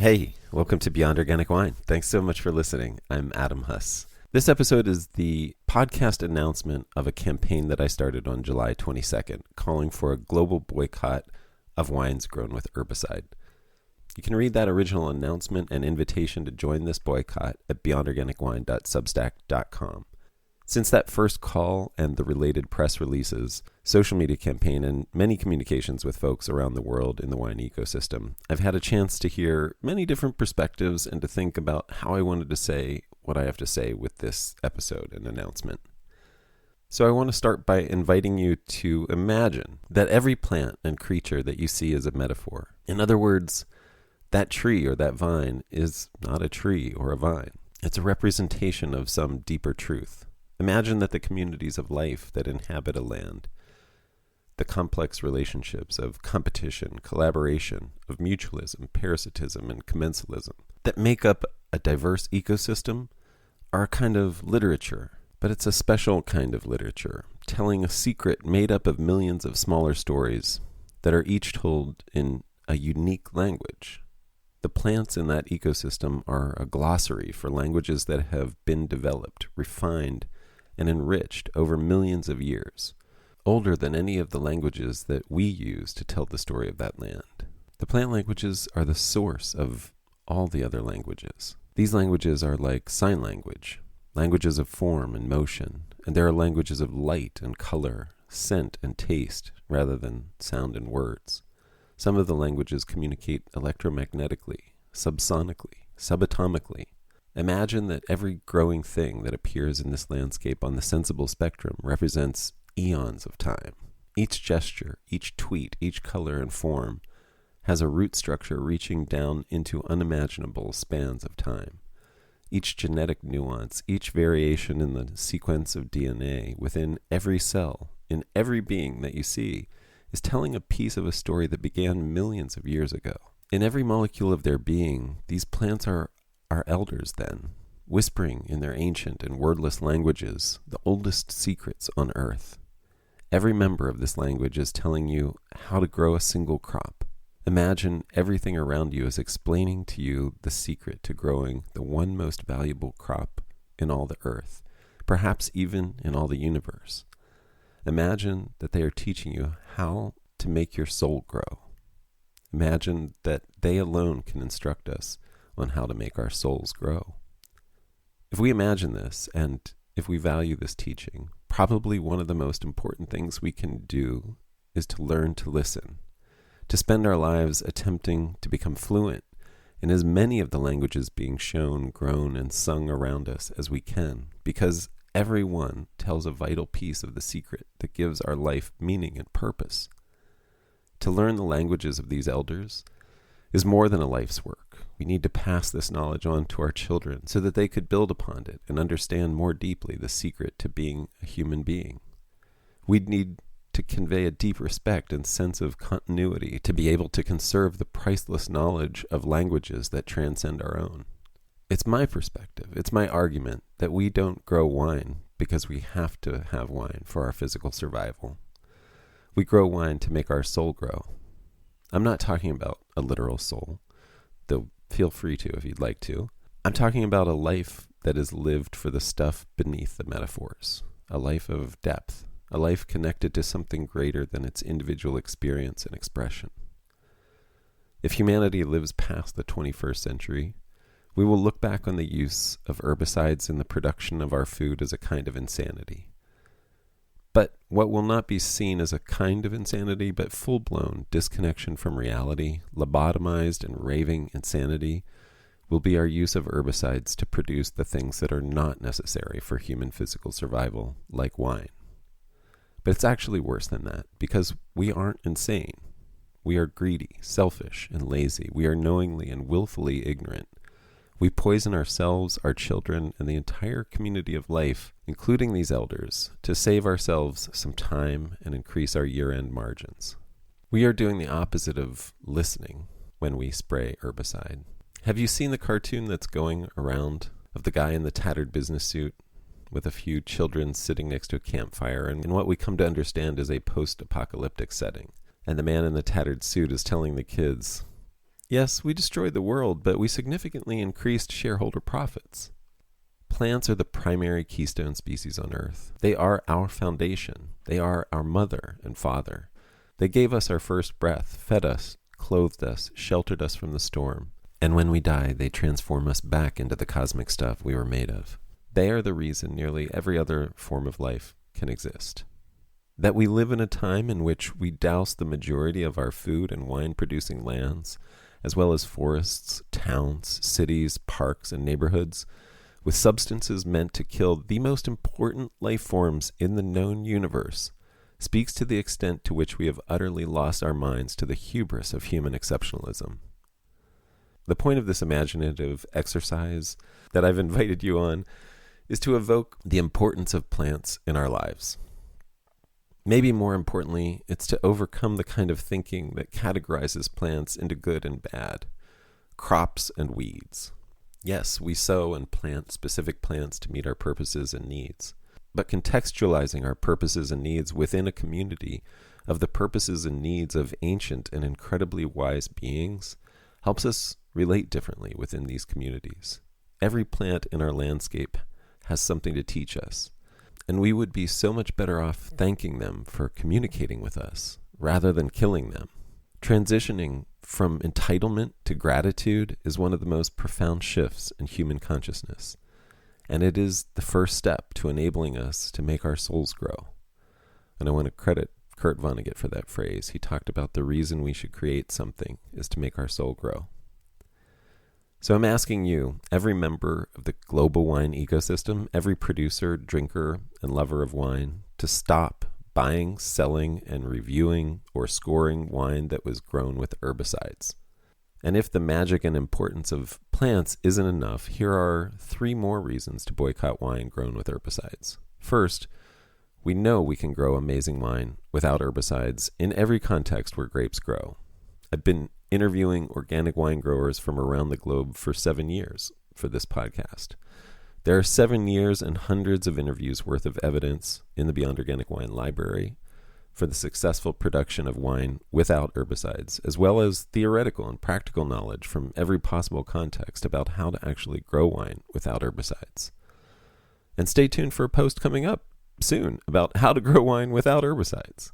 Hey, welcome to Beyond Organic Wine. Thanks so much for listening. I'm Adam Huss. This episode is the podcast announcement of a campaign that I started on July 22nd, calling for a global boycott of wines grown with herbicide. You can read that original announcement and invitation to join this boycott at beyondorganicwine.substack.com. Since that first call and the related press releases, social media campaign, and many communications with folks around the world in the wine ecosystem, I've had a chance to hear many different perspectives and to think about how I wanted to say what I have to say with this episode and announcement. So I want to start by inviting you to imagine that every plant and creature that you see is a metaphor. In other words, that tree or that vine is not a tree or a vine. It's a representation of some deeper truth. Imagine that the communities of life that inhabit a land, the complex relationships of competition, collaboration, of mutualism, parasitism, and commensalism that make up a diverse ecosystem are a kind of literature, but it's a special kind of literature, telling a secret made up of millions of smaller stories that are each told in a unique language. The plants in that ecosystem are a glossary for languages that have been developed, refined, and enriched over millions of years, older than any of the languages that we use to tell the story of that land. The plant languages are the source of all the other languages. These languages are like sign language, languages of form and motion, and there are languages of light and color, scent and taste, rather than sound and words. Some of the languages communicate electromagnetically, subsonically, subatomically. Imagine that every growing thing that appears in this landscape on the sensible spectrum represents eons of time. Each gesture, each tweet, each color and form has a root structure reaching down into unimaginable spans of time. Each genetic nuance, each variation in the sequence of DNA within every cell, in every being that you see, is telling a piece of a story that began millions of years ago. In every molecule of their being, these plants are our elders then, whispering in their ancient and wordless languages the oldest secrets on earth. Every member of this language is telling you how to grow a single crop. Imagine everything around you is explaining to you the secret to growing the one most valuable crop in all the earth, perhaps even in all the universe. Imagine that they are teaching you how to make your soul grow. Imagine that they alone can instruct us on how to make our souls grow. If we imagine this, and if we value this teaching, probably one of the most important things we can do is to learn to listen, to spend our lives attempting to become fluent in as many of the languages being shown, grown, and sung around us as we can, because every one tells a vital piece of the secret that gives our life meaning and purpose. To learn the languages of these elders is more than a life's work. We need to pass this knowledge on to our children so that they could build upon it and understand more deeply the secret to being a human being. We'd need to convey a deep respect and sense of continuity to be able to conserve the priceless knowledge of languages that transcend our own. It's my perspective, it's my argument that we don't grow wine because we have to have wine for our physical survival. We grow wine to make our soul grow. I'm not talking about a literal soul, though feel free to if you'd like to. I'm talking about a life that is lived for the stuff beneath the metaphors, a life of depth, a life connected to something greater than its individual experience and expression. If humanity lives past the 21st century, we will look back on the use of herbicides in the production of our food as a kind of insanity. But what will not be seen as a kind of insanity, but full-blown disconnection from reality, lobotomized and raving insanity, will be our use of herbicides to produce the things that are not necessary for human physical survival, like wine. But it's actually worse than that, because we aren't insane. We are greedy, selfish, and lazy. We are knowingly and willfully ignorant. We poison ourselves, our children, and the entire community of life, including these elders, to save ourselves some time and increase our year-end margins. We are doing the opposite of listening when we spray herbicide. Have you seen the cartoon that's going around of the guy in the tattered business suit with a few children sitting next to a campfire and in what we come to understand is a post-apocalyptic setting? And the man in the tattered suit is telling the kids, Yes, we destroyed the world, but we significantly increased shareholder profits. Plants are the primary keystone species on Earth. They are our foundation. They are our mother and father. They gave us our first breath, fed us, clothed us, sheltered us from the storm. And when we die, they transform us back into the cosmic stuff we were made of. They are the reason nearly every other form of life can exist. That we live in a time in which we douse the majority of our food and wine-producing lands, as well as forests, towns, cities, parks, and neighborhoods, with substances meant to kill the most important life forms in the known universe, speaks to the extent to which we have utterly lost our minds to the hubris of human exceptionalism. The point of this imaginative exercise that I've invited you on is to evoke the importance of plants in our lives. Maybe more importantly, it's to overcome the kind of thinking that categorizes plants into good and bad, crops and weeds. Yes, we sow and plant specific plants to meet our purposes and needs, but contextualizing our purposes and needs within a community of the purposes and needs of ancient and incredibly wise beings helps us relate differently within these communities. Every plant in our landscape has something to teach us, and we would be so much better off thanking them for communicating with us rather than killing them. Transitioning from entitlement to gratitude is one of the most profound shifts in human consciousness, and it is the first step to enabling us to make our souls grow. And I want to credit Kurt Vonnegut for that phrase. He talked about the reason we should create something is to make our soul grow. So I'm asking you, every member of the global wine ecosystem, every producer, drinker, and lover of wine, to stop buying, selling, and reviewing or scoring wine that was grown with herbicides. And if the magic and importance of plants isn't enough, here are 3 more reasons to boycott wine grown with herbicides. First, we know we can grow amazing wine without herbicides in every context where grapes grow. I've been interviewing organic wine growers from around the globe for 7 years for this podcast. There are 7 years and hundreds of interviews worth of evidence in the Beyond Organic Wine library for the successful production of wine without herbicides, as well as theoretical and practical knowledge from every possible context about how to actually grow wine without herbicides. And stay tuned for a post coming up soon about how to grow wine without herbicides.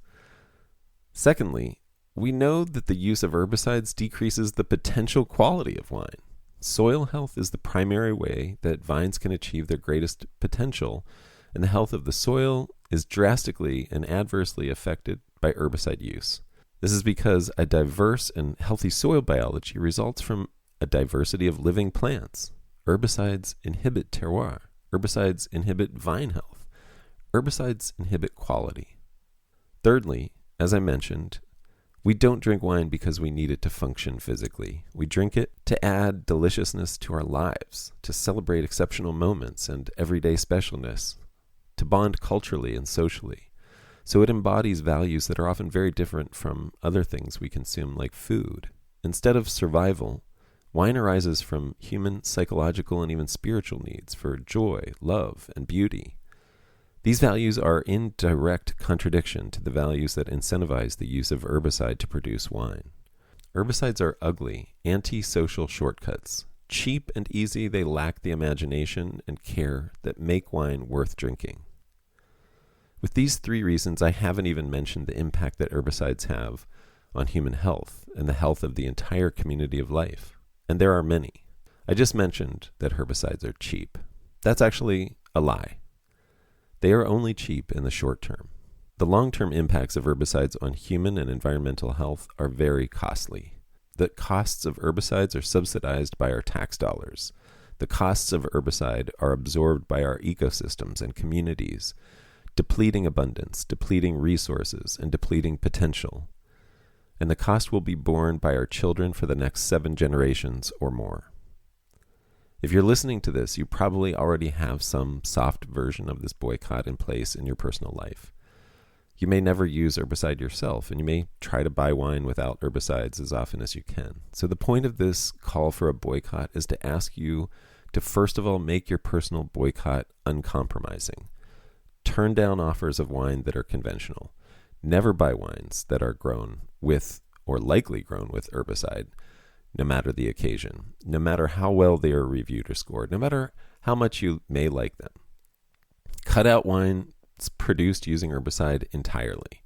Secondly, we know that the use of herbicides decreases the potential quality of wine. Soil health is the primary way that vines can achieve their greatest potential, and the health of the soil is drastically and adversely affected by herbicide use. This is because a diverse and healthy soil biology results from a diversity of living plants. Herbicides inhibit terroir. Herbicides inhibit vine health. Herbicides inhibit quality. Thirdly, as I mentioned, we don't drink wine because we need it to function physically. We drink it to add deliciousness to our lives, to celebrate exceptional moments and everyday specialness, to bond culturally and socially. So it embodies values that are often very different from other things we consume, like food. Instead of survival, wine arises from human psychological and even spiritual needs for joy, love, and beauty. These values are in direct contradiction to the values that incentivize the use of herbicide to produce wine. Herbicides are ugly, anti-social shortcuts. Cheap and easy, they lack the imagination and care that make wine worth drinking. With these 3 reasons, I haven't even mentioned the impact that herbicides have on human health and the health of the entire community of life. And there are many. I just mentioned that herbicides are cheap. That's actually a lie. They are only cheap in the short term. The long-term impacts of herbicides on human and environmental health are very costly. The costs of herbicides are subsidized by our tax dollars. The costs of herbicide are absorbed by our ecosystems and communities, depleting abundance, depleting resources, and depleting potential. And the cost will be borne by our children for the next 7 generations or more. If you're listening to this, you probably already have some soft version of this boycott in place in your personal life. You may never use herbicide yourself, and you may try to buy wine without herbicides as often as you can. So the point of this call for a boycott is to ask you to first of all make your personal boycott uncompromising. Turn down offers of wine that are conventional. Never buy wines that are grown with or likely grown with herbicide. no matter the occasion, no matter how well they are reviewed or scored, no matter how much you may like them. Cut out wines produced using herbicide entirely.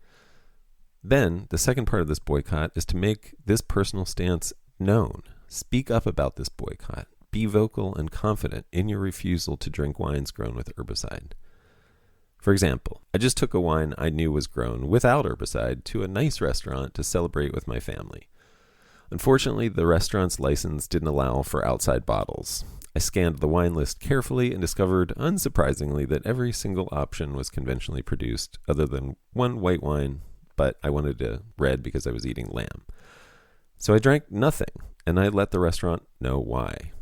Then, the second part of this boycott is to make this personal stance known. Speak up about this boycott. Be vocal and confident in your refusal to drink wines grown with herbicide. For example, I just took a wine I knew was grown without herbicide to a nice restaurant to celebrate with my family. Unfortunately, the restaurant's license didn't allow for outside bottles. I scanned the wine list carefully and discovered, unsurprisingly, that every single option was conventionally produced other than one white wine, but I wanted a red because I was eating lamb. So I drank nothing, and I let the restaurant know why.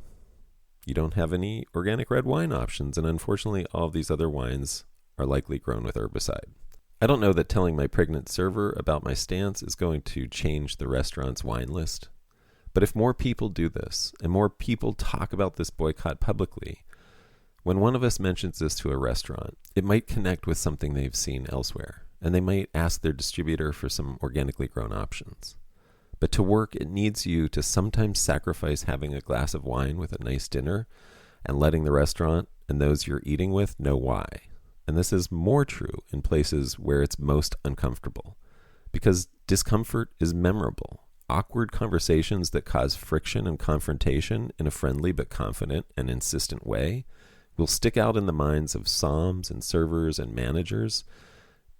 You don't have any organic red wine options, and unfortunately all of these other wines are likely grown with herbicide. I don't know that telling my pregnant server about my stance is going to change the restaurant's wine list. But if more people do this, and more people talk about this boycott publicly, when one of us mentions this to a restaurant, it might connect with something they've seen elsewhere, and they might ask their distributor for some organically grown options. But to work, it needs you to sometimes sacrifice having a glass of wine with a nice dinner and letting the restaurant and those you're eating with know why. And this is more true in places where it's most uncomfortable, because discomfort is memorable. Awkward conversations that cause friction and confrontation in a friendly but confident and insistent way will stick out in the minds of somms and servers and managers,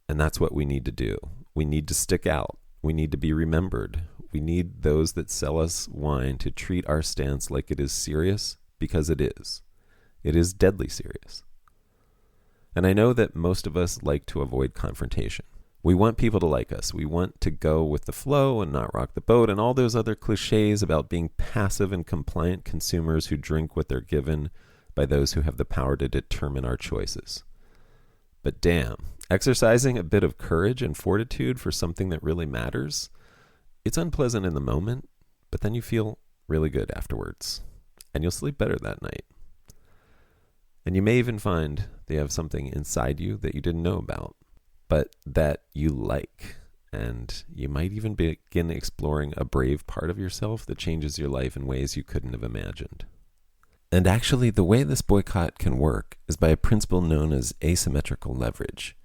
and that's what we need to do. We need to stick out. We need to be remembered. We need those that sell us wine to treat our stance like it is serious, because it is. It is deadly serious. And I know that most of us like to avoid confrontation. We want people to like us. We want to go with the flow and not rock the boat, and all those other cliches about being passive and compliant consumers who drink what they're given by those who have the power to determine our choices. But damn, exercising a bit of courage and fortitude for something that really matters, it's unpleasant in the moment, but then you feel really good afterwards, and you'll sleep better that night. And you may even find they have something inside you that you didn't know about, but that you like. And you might even begin exploring a brave part of yourself that changes your life in ways you couldn't have imagined. And actually, the way this boycott can work is by a principle known as asymmetrical leverage.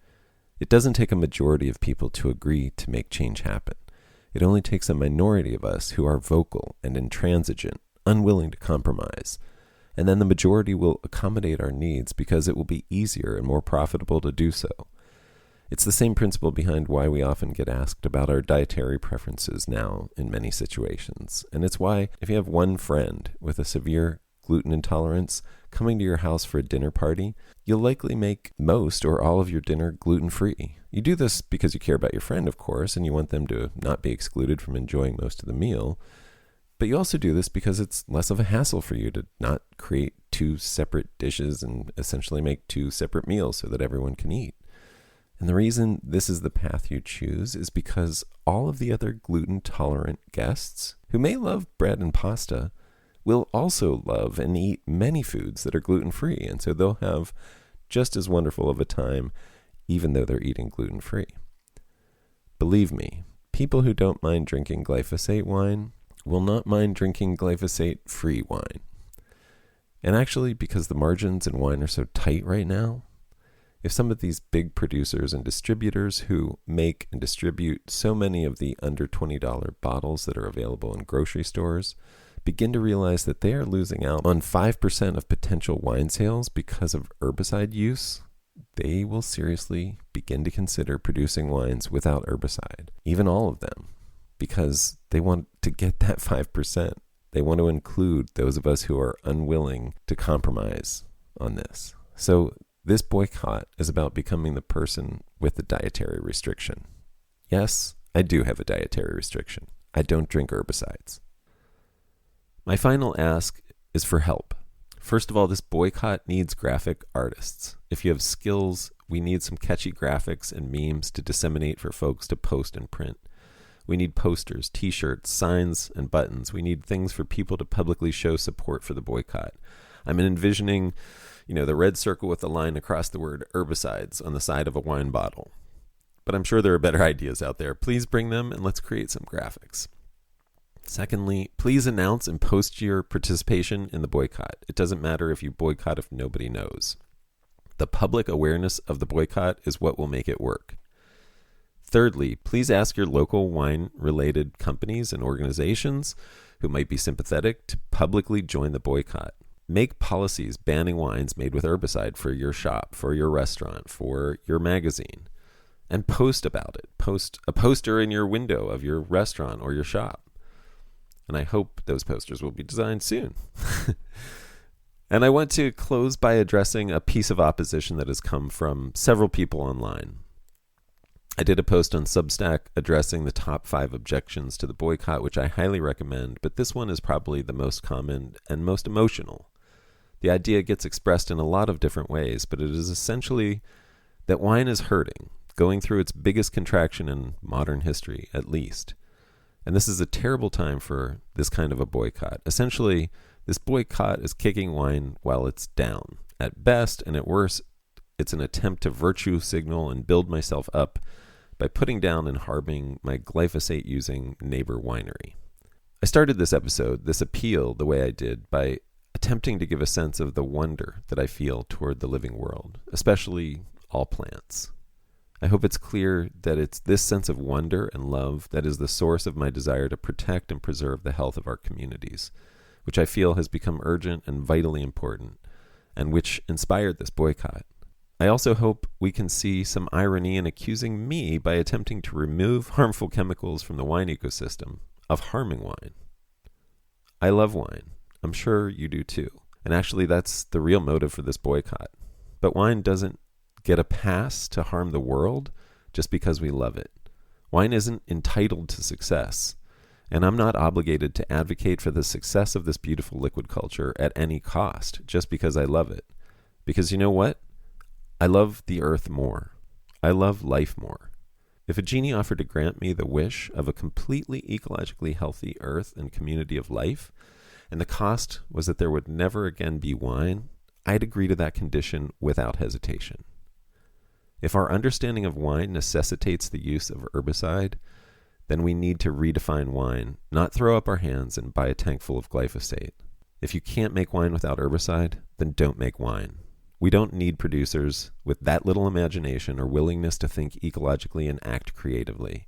It doesn't take a majority of people to agree to make change happen. It only takes a minority of us who are vocal and intransigent, unwilling to compromise. And then the majority will accommodate our needs because it will be easier and more profitable to do so. It's the same principle behind why we often get asked about our dietary preferences now in many situations. And it's why if you have one friend with a severe gluten intolerance coming to your house for a dinner party, you'll likely make most or all of your dinner gluten-free. You do this because you care about your friend, of course, and you want them to not be excluded from enjoying most of the meal. But you also do this because it's less of a hassle for you to not create two separate dishes and essentially make two separate meals so that everyone can eat. And the reason this is the path you choose is because all of the other gluten-tolerant guests who may love bread and pasta will also love and eat many foods that are gluten-free, and so they'll have just as wonderful of a time even though they're eating gluten-free. Believe me, people who don't mind drinking glyphosate wine will not mind drinking glyphosate-free wine. And actually, because the margins in wine are so tight right now, if some of these big producers and distributors who make and distribute so many of the under $20 bottles that are available in grocery stores begin to realize that they are losing out on 5% of potential wine sales because of herbicide use, they will seriously begin to consider producing wines without herbicide, even all of them, because they want to get that 5%. They want to include those of us who are unwilling to compromise on this. So this boycott is about becoming the person with the dietary restriction. Yes, I do have a dietary restriction. I don't drink herbicides. My final ask is for help. First of all, this boycott needs graphic artists. If you have skills, we need some catchy graphics and memes to disseminate for folks to post and print. We need posters, t-shirts, signs, and buttons. We need things for people to publicly show support for the boycott. I'm envisioning, the red circle with the line across the word herbicides on the side of a wine bottle. But I'm sure there are better ideas out there. Please bring them and let's create some graphics. Secondly, please announce and post your participation in the boycott. It doesn't matter if you boycott if nobody knows. The public awareness of the boycott is what will make it work. Thirdly, please ask your local wine-related companies and organizations who might be sympathetic to publicly join the boycott. Make policies banning wines made with herbicide for your shop, for your restaurant, for your magazine, and post about it. Post a poster in your window of your restaurant or your shop. And I hope those posters will be designed soon. And I want to close by addressing a piece of opposition that has come from several people online. I did a post on Substack addressing the top 5 objections to the boycott, which I highly recommend, but this one is probably the most common and most emotional. The idea gets expressed in a lot of different ways, but it is essentially that wine is hurting, going through its biggest contraction in modern history, at least. And this is a terrible time for this kind of a boycott. Essentially, this boycott is kicking wine while it's down. At best, and at worst, it's an attempt to virtue signal and build myself up by putting down and harming my glyphosate-using neighbor winery. I started this episode, this appeal, the way I did, by attempting to give a sense of the wonder that I feel toward the living world, especially all plants. I hope it's clear that it's this sense of wonder and love that is the source of my desire to protect and preserve the health of our communities, which I feel has become urgent and vitally important, and which inspired this boycott. I also hope we can see some irony in accusing me by attempting to remove harmful chemicals from the wine ecosystem of harming wine. I love wine. I'm sure you do too. And actually, that's the real motive for this boycott. But wine doesn't get a pass to harm the world just because we love it. Wine isn't entitled to success. And I'm not obligated to advocate for the success of this beautiful liquid culture at any cost just because I love it. Because you know what? I love the earth more. I love life more. If a genie offered to grant me the wish of a completely ecologically healthy earth and community of life, and the cost was that there would never again be wine, I'd agree to that condition without hesitation. If our understanding of wine necessitates the use of herbicide, then we need to redefine wine, not throw up our hands and buy a tank full of glyphosate. If you can't make wine without herbicide, then don't make wine. We don't need producers with that little imagination or willingness to think ecologically and act creatively.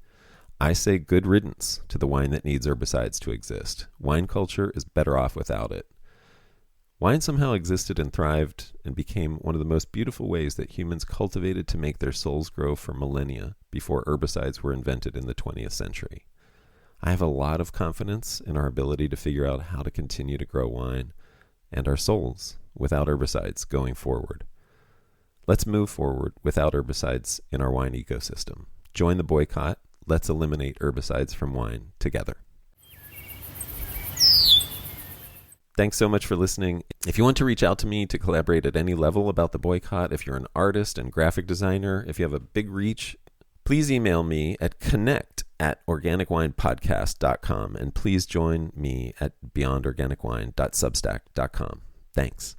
I say good riddance to the wine that needs herbicides to exist. Wine culture is better off without it. Wine somehow existed and thrived and became one of the most beautiful ways that humans cultivated to make their souls grow for millennia before herbicides were invented in the 20th century. I have a lot of confidence in our ability to figure out how to continue to grow wine and our souls without herbicides going forward. Let's move forward without herbicides in our wine ecosystem. Join the boycott. Let's eliminate herbicides from wine together. Thanks so much for listening. If you want to reach out to me to collaborate at any level about the boycott, if you're an artist and graphic designer, if you have a big reach, please email me at connect@organicwinepodcast.com, and please join me at beyondorganicwine.substack.com. Thanks.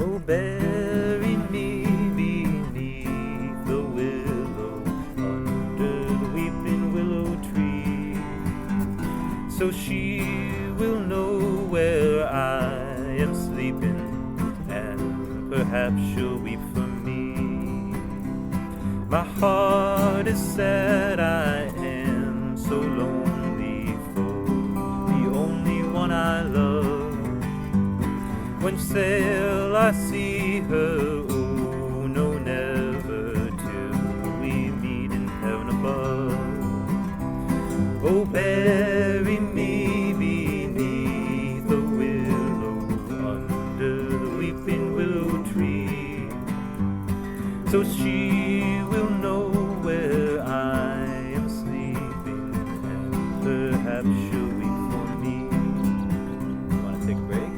Oh, bury me beneath the willow, under the weeping willow tree, so she will know where I am sleeping, and perhaps she'll weep for me. My heart is sad, I am so lonely for the only one I love. When sail I see her, oh no, never till we meet in heaven above. Oh, bury me beneath the willow, under the weeping willow tree, so she will know where I am sleeping, and perhaps she'll weep for me. Want to take a break?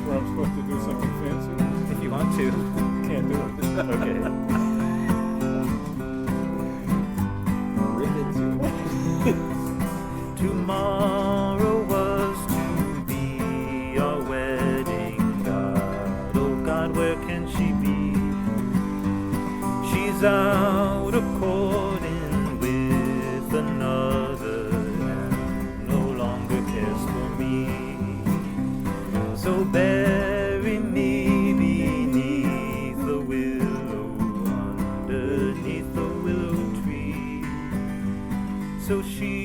Well, I'm supposed to do something fancy. If you want to. Can't do it. Okay. Tomorrow was too goes out a-courting with another and no longer cares for me. So bury me beneath the willow, underneath the willow tree, so she